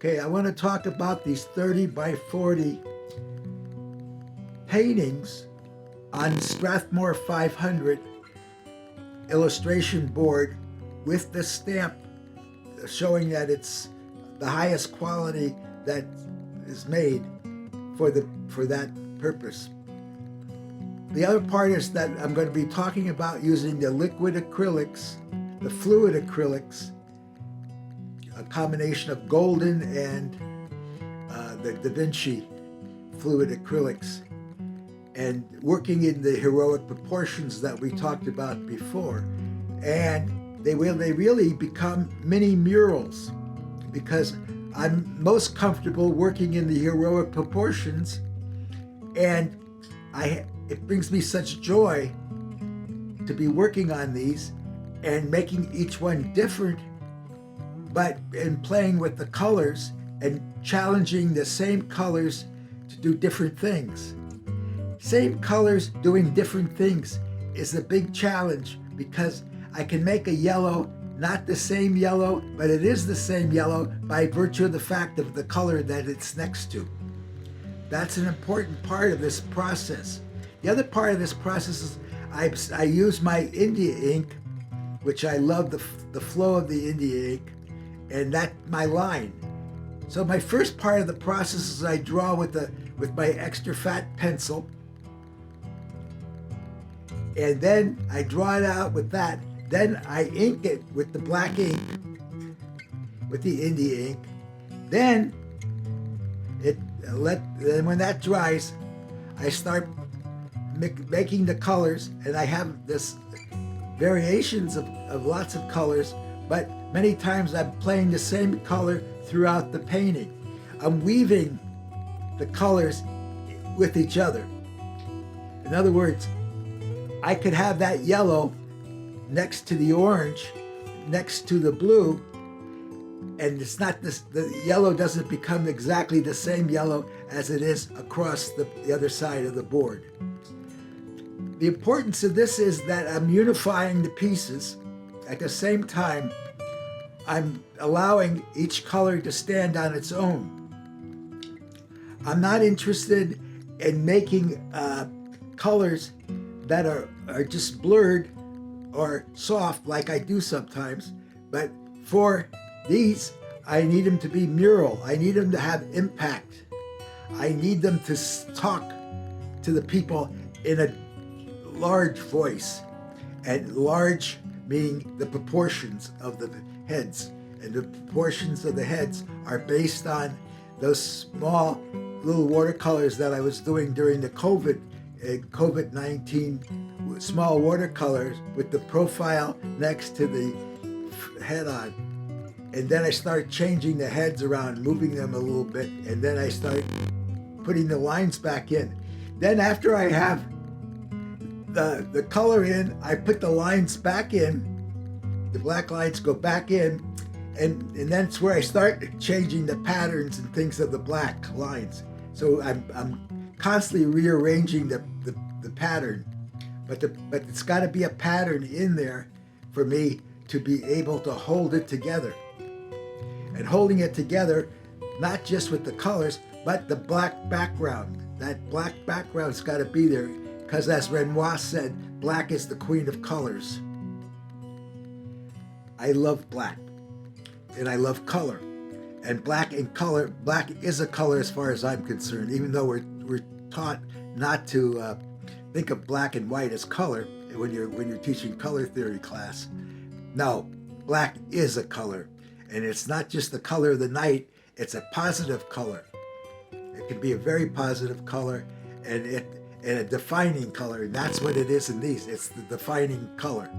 Okay, I want to talk about these 30 by 40 paintings on Strathmore 500 illustration board with the stamp showing that it's the highest quality that is made for that purpose. The other part is that I'm going to be talking about using the liquid acrylics, the fluid acrylics, a combination of golden and the Da Vinci fluid acrylics, and working in the heroic proportions that we talked about before. And they really become mini murals, because I'm most comfortable working in the heroic proportions, and it brings me such joy to be working on these and making each one different, but in playing with the colors and challenging the same colors to do different things. Same colors doing different things is a big challenge, because I can make a yellow not the same yellow, but it is the same yellow by virtue of the fact of the color that it's next to. That's an important part of this process. The other part of this process is I use my India ink, which I love the flow of the India ink, and that my line. So my first part of the process is I draw with my extra fat pencil, and then I draw it out with that. Then I ink it with the black ink, with the India ink. Then when that dries, I start making the colors, and I have this variations of lots of colors, but many times I'm playing the same color throughout the painting. I'm weaving the colors with each other. In other words, I could have that yellow next to the orange, next to the blue, and it's not this, the yellow doesn't become exactly the same yellow as it is across the other side of the board. The importance of this is that I'm unifying the pieces. At the same time, I'm allowing each color to stand on its own. I'm not interested in making colors that are just blurred or soft like I do sometimes, but for these, I need them to be mural. I need them to have impact. I need them to talk to the people in a large voice, and large meaning the proportions of the heads, and the proportions of the heads are based on those small little watercolors that I was doing during the COVID-19 small watercolors with the profile next to the head on. And then I started changing the heads around, moving them a little bit, and then I started putting the lines back in. Then after I have the color in, I put the lines back in, the black lines go back in, and that's where I start changing the patterns and things of the black lines. So I'm constantly rearranging the pattern, but it's got to be a pattern in there for me to be able to hold it together. And holding it together, not just with the colors, but the black background. That black background's got to be there, because as Renoir said, black is the queen of colors. I love black, and I love color. And black is a color as far as I'm concerned, even though we're taught not to think of black and white as color when you're teaching color theory class. No, black is a color, and it's not just the color of the night, it's a positive color. It can be a very positive color, and a defining color, and that's what it is in these. It's the defining color.